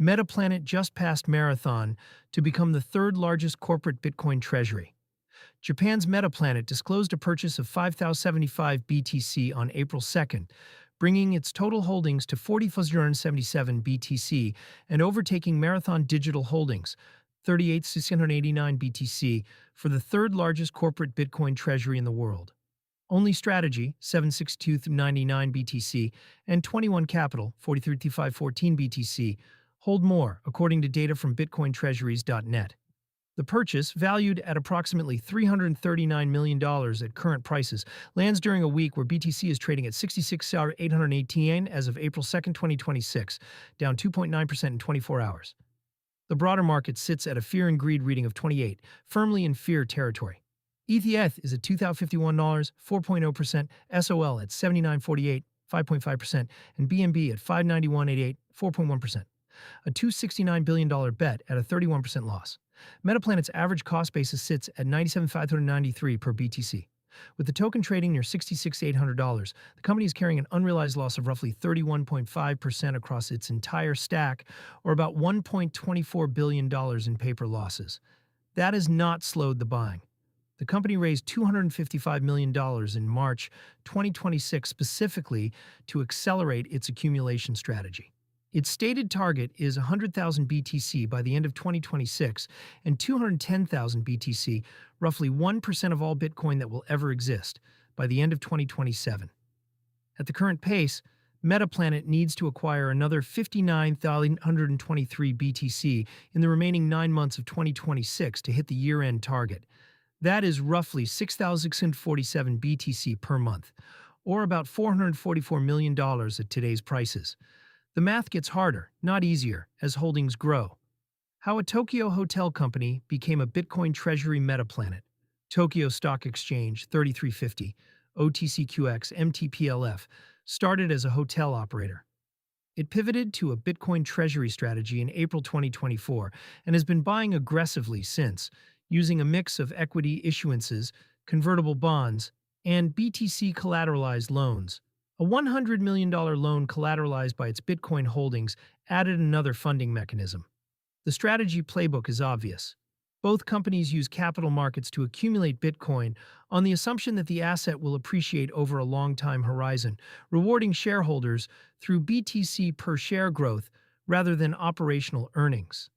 Metaplanet just passed Marathon to become the third largest corporate Bitcoin treasury. Japan's Metaplanet disclosed a purchase of 5,075 BTC on April 2nd, bringing its total holdings to 4,477 BTC and overtaking Marathon Digital Holdings, 38,689 BTC, for the third largest corporate Bitcoin treasury in the world. Only Strategy, 76299 BTC, and 21 Capital, 43,514 BTC, hold more, according to data from BitcoinTreasuries.net. The purchase, valued at approximately $339 million at current prices, lands during a week where BTC is trading at 66,818 as of April 2, 2026, down 2.9% in 24 hours. The broader market sits at a fear and greed reading of 28, firmly in fear territory. ETH is at $2,051, 4.0%, SOL at 79.48, 5.5%, and BNB at 591.88, 4.1%. A $269 billion bet at a 31% loss. Metaplanet's average cost basis sits at $97,593 per BTC. With the token trading near $66,800, the company is carrying an unrealized loss of roughly 31.5% across its entire stack, or about $1.24 billion in paper losses. That has not slowed the buying. The company raised $255 million in March 2026 specifically to accelerate its accumulation strategy. Its stated target is 100,000 BTC by the end of 2026 and 210,000 BTC, roughly 1% of all Bitcoin that will ever exist, by the end of 2027. At the current pace, Metaplanet needs to acquire another 59,123 BTC in the remaining 9 months of 2026 to hit the year-end target. That is roughly 6,647 BTC per month, or about $444 million at today's prices. The math gets harder, not easier, as holdings grow. How a Tokyo hotel company became a Bitcoin treasury. Metaplanet. Tokyo Stock Exchange, 3350, OTCQX, MTPLF, started as a hotel operator. It pivoted to a Bitcoin treasury strategy in April 2024 and has been buying aggressively since, using a mix of equity issuances, convertible bonds, and BTC collateralized loans. A $100 million loan collateralized by its Bitcoin holdings added another funding mechanism. The strategy playbook is obvious. Both companies use capital markets to accumulate Bitcoin on the assumption that the asset will appreciate over a long time horizon, rewarding shareholders through BTC per share growth rather than operational earnings.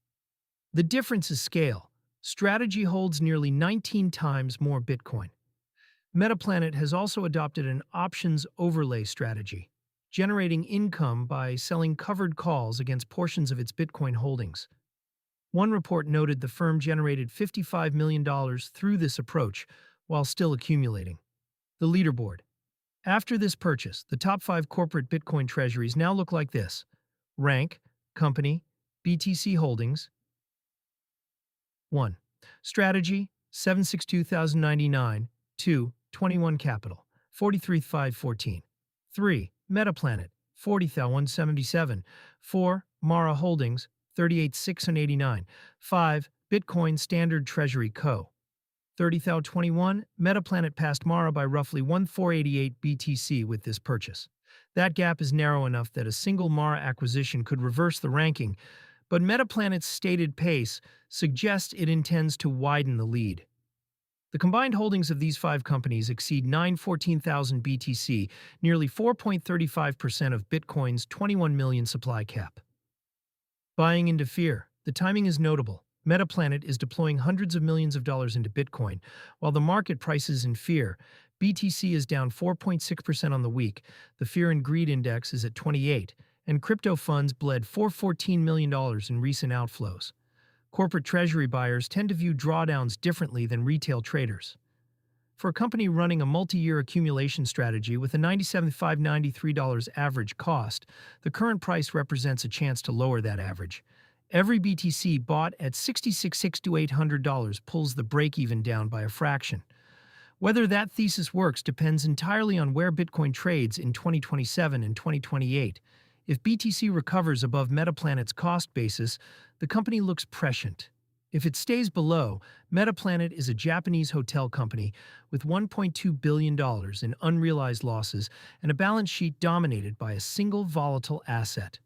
The difference is scale. Strategy holds nearly 19 times more Bitcoin. Metaplanet has also adopted an options overlay strategy, generating income by selling covered calls against portions of its Bitcoin holdings. One report noted the firm generated $55 million through this approach while still accumulating. The leaderboard. After this purchase, the top 5 corporate Bitcoin treasuries now look like this. Rank, Company, BTC Holdings. 1. Strategy, 762,099. 2. 21 Capital, 43,514. 3. Metaplanet, 40,177. 4. Mara Holdings, 38,689. 5. Bitcoin Standard Treasury Co. 30,021. Metaplanet passed Mara by roughly 1,488 BTC with this purchase. That gap is narrow enough that a single Mara acquisition could reverse the ranking, but Metaplanet's stated pace suggests it intends to widen the lead. The combined holdings of these 5 companies exceed 914,000 BTC, nearly 4.35% of Bitcoin's 21 million supply cap. Buying into fear. The timing is notable. Metaplanet is deploying hundreds of millions of dollars into Bitcoin, while the market prices in fear. BTC is down 4.6% on the week, the Fear and Greed Index is at 28, and crypto funds bled $414 million in recent outflows. Corporate treasury buyers tend to view drawdowns differently than retail traders. For a company running a multi-year accumulation strategy with a $97,593 average cost, the current price represents a chance to lower that average. Every BTC bought at $66,800 pulls the break-even down by a fraction. Whether that thesis works depends entirely on where Bitcoin trades in 2027 and 2028. If BTC recovers above Metaplanet's cost basis, the company looks prescient. If it stays below, Metaplanet is a Japanese hotel company with $1.2 billion in unrealized losses and a balance sheet dominated by a single volatile asset.